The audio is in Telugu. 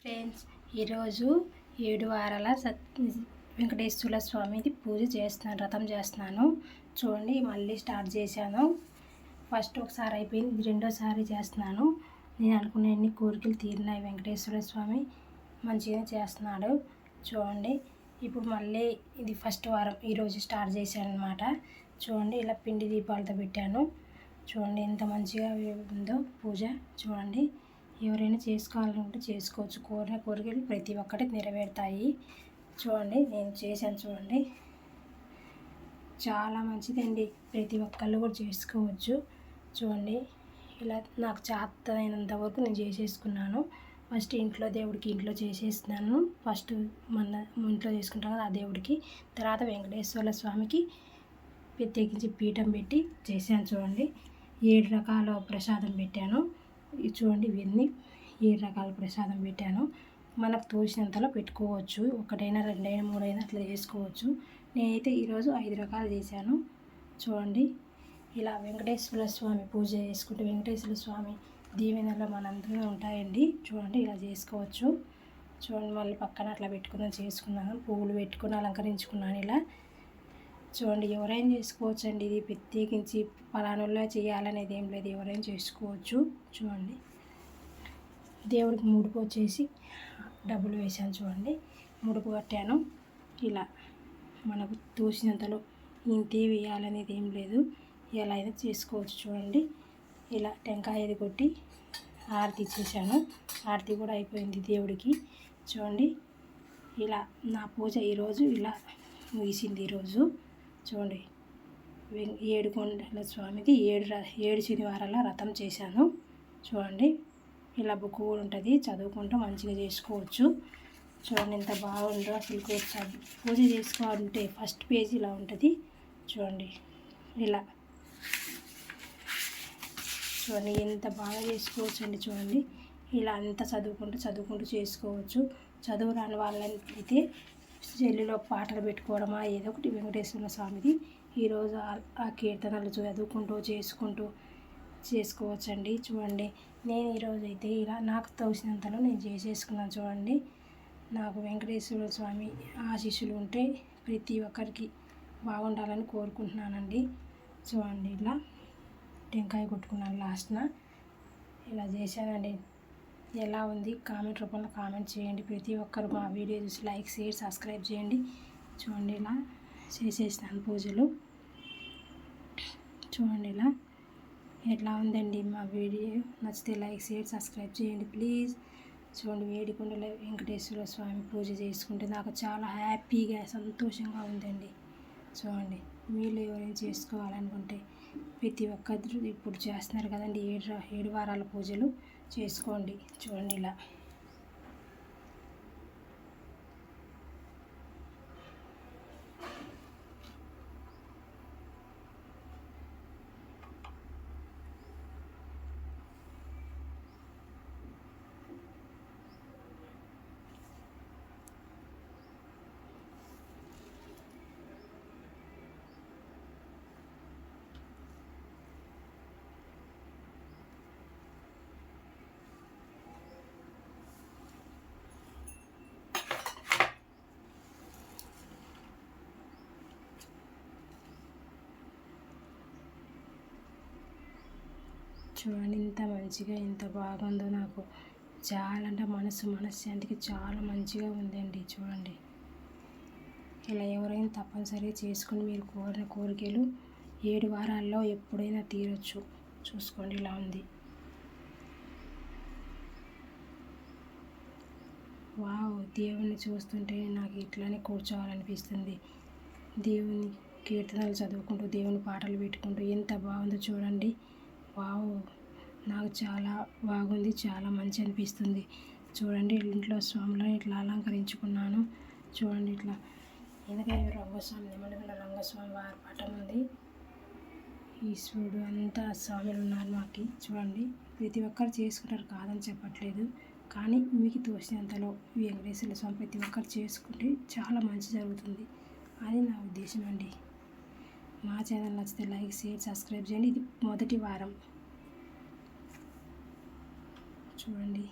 ఫ్రెండ్స్, ఈరోజు 7 వారాల వెంకటేశ్వర స్వామిది పూజ చేస్తున్నాను, వ్రతం చేస్తున్నాను. చూడండి, మళ్ళీ స్టార్ట్ చేశాను. ఫస్ట్ ఒకసారి అయిపోయింది, రెండోసారి చేస్తున్నాను. నేను అనుకునే అన్ని కోరికలు తీరినాయి. వెంకటేశ్వర స్వామి మంచిగా చేస్తున్నాడు. చూడండి, ఇప్పుడు మళ్ళీ ఇది ఫస్ట్ వారం ఈరోజు స్టార్ట్ చేశాను అనమాట. చూడండి, ఇలా పిండి దీపాలతో పెట్టాను. చూడండి ఎంత మంచిగా ఉందో పూజ. చూడండి, ఎవరైనా చేసుకోవాలనుకుంటే చేసుకోవచ్చు. కోరికలు ప్రతి ఒక్కటి నెరవేరుతాయి. చూడండి, నేను చేశాను. చూడండి, చాలా మంచిదండి. ప్రతి ఒక్కళ్ళు కూడా చేసుకోవచ్చు. చూడండి, ఇలా నాకు చేతనైనంత వరకు నేను చేసేసుకున్నాను. ఫస్ట్ దేవుడికి ఇంట్లో చేసేస్తున్నాను. ఫస్ట్ మన ఇంట్లో చేసుకుంటాం కదా, ఆ దేవుడికి. తర్వాత వెంకటేశ్వర స్వామికి ప్రత్యేకించి పీఠం పెట్టి చేశాను. చూడండి, 7 రకాల ప్రసాదం పెట్టాను. చూడండి, ఇవన్నీ 7 రకాల ప్రసాదం పెట్టాను. మనకు తోచినంతలో పెట్టుకోవచ్చు. 1, 2, 3 అట్లా చేసుకోవచ్చు. నేనైతే ఈరోజు 5 రకాలు చేశాను. చూడండి, ఇలా వెంకటేశ్వర స్వామి పూజ చేసుకుంటే వెంకటేశ్వర స్వామి దీవెనలో మనందరూ ఉంటాయండి. చూడండి, ఇలా చేసుకోవచ్చు. చూడండి, మళ్ళీ పక్కన అట్లా పెట్టుకుని చేసుకున్నాను. పువ్వులు పెట్టుకుని అలంకరించుకున్నాను ఇలా. చూడండి, ఎవరైనా చేసుకోవచ్చు అండి. ఇది ప్రత్యేకించి పలానోళ్ళ చేయాలనేది ఏం లేదు, ఎవరైనా చేసుకోవచ్చు. చూడండి, దేవుడికి ముడుపు వచ్చేసి డబ్బులు వేసాను. చూడండి, ముడుపు కట్టాను. ఇలా మనకు తోచినంతలో ఇంతే వేయాలనేది ఏం లేదు, ఎలా అయినా చేసుకోవచ్చు. చూడండి, ఇలా టెంకాయ కొట్టి ఆరతి ఇచ్చేసాను. ఆరతి కూడా అయిపోయింది దేవుడికి. చూడండి, ఇలా నా పూజ ఈరోజు ఇలా ముగిసింది. ఈరోజు చూడండి, 7 కొండల స్వామిది 7 శనివారాల వ్రతం చేశాను. చూడండి, ఇలా బుక్ కూడా ఉంటుంది, చదువుకుంటూ మంచిగా చేసుకోవచ్చు. చూడండి ఎంత బాగుందో. అసలు పూజ చేసుకోవాలంటే ఫస్ట్ పేజీ ఇలా ఉంటుంది. చూడండి, ఇలా చూడండి ఎంత బాగా చేసుకోవచ్చు అండి. చూడండి, ఇలా అంతా చదువుకుంటూ చేసుకోవచ్చు. చదువు రాని వాళ్ళైతే సెల్లులో పాటలు పెట్టుకోవడమా ఏదో ఒకటి వెంకటేశ్వర స్వామిది ఈరోజు ఆ కీర్తనలు చదువుకుంటూ చేసుకోవచ్చండి. చూడండి, నేను ఈరోజు అయితే ఇలా నాకు తోచినంతలో నేను చేసేసుకున్నాను. చూడండి, నాకు వెంకటేశ్వర స్వామి ఆశీస్సులు ఉంటే ప్రతి ఒక్కరికి బాగుండాలని కోరుకుంటున్నానండి. చూడండి, ఇలా టెంకాయ కొట్టుకున్నాను లాస్ట్న. ఇలా చేశానండి. ఎలా ఉంది కామెంట్ రూపంలో కామెంట్ చేయండి. ప్రతి ఒక్కరు మా వీడియో చూసి లైక్, షేర్, సబ్స్క్రైబ్ చేయండి. చూడండి, ఇలా చేసేసినాను పూజలు. చూడండి, ఇలా ఎట్లా ఉందండి మా వీడియో. నచ్చితే లైక్, షేర్, సబ్స్క్రైబ్ చేయండి ప్లీజ్. చూడండి, 7 కొండల వెంకటేశ్వర స్వామి పూజ చేసుకుంటే నాకు చాలా హ్యాపీగా సంతోషంగా ఉందండి. చూడండి, మీరు ఎవరైనా చేసుకోవాలనుకుంటే ప్రతి ఒక్కరు ఇప్పుడు చేస్తున్నారు కదండి 7 వారాల పూజలు చేసుకోండి. చూడండి, ఇలా చూడండి ఎంత మంచిగా ఎంత బాగుందో. నాకు చాలా అంటే మనశ్శాంతికి చాలా మంచిగా ఉందండి. చూడండి, ఇలా ఎవరైనా తప్పనిసరిగా చేసుకుని మీరు కోరిన కోరికలు 7 వారాల్లో ఎప్పుడైనా తీరొచ్చు. చూసుకోండి, ఇలా ఉంది. వావ్, దేవుణ్ణి చూస్తుంటే నాకు ఇట్లానే కూర్చోవాలనిపిస్తుంది. దేవుని కీర్తనలు చదువుకుంటూ దేవుని పాటలు పెట్టుకుంటూ ఎంత బాగుందో చూడండి. వావ్, నాకు చాలా బాగుంది, చాలా మంచి అనిపిస్తుంది. చూడండి, ఇంట్లో స్వామిలో ఇట్లా అలంకరించుకున్నాను. చూడండి, ఇట్లా ఎందుకంటే రంగస్వామి నిమ్మల రంగస్వామి వారి పటం ఉంది. ఈశ్వరుడు అంతా స్వామిలు ఉన్నారు మాకు. చూడండి, ప్రతి ఒక్కరు చేసుకుంటారు, కాదని చెప్పట్లేదు. కానీ మీకు తోచినంతలో వెంకటేశ్వర స్వామి ప్రతి ఒక్కరు చేసుకుంటే చాలా మంచి జరుగుతుంది అని నా ఉద్దేశం అండి. మా ఛానల్ నచ్చితే లైక్, షేర్, సబ్స్క్రైబ్ చేయండి. ఇది మొదటి వారం. చూడండి.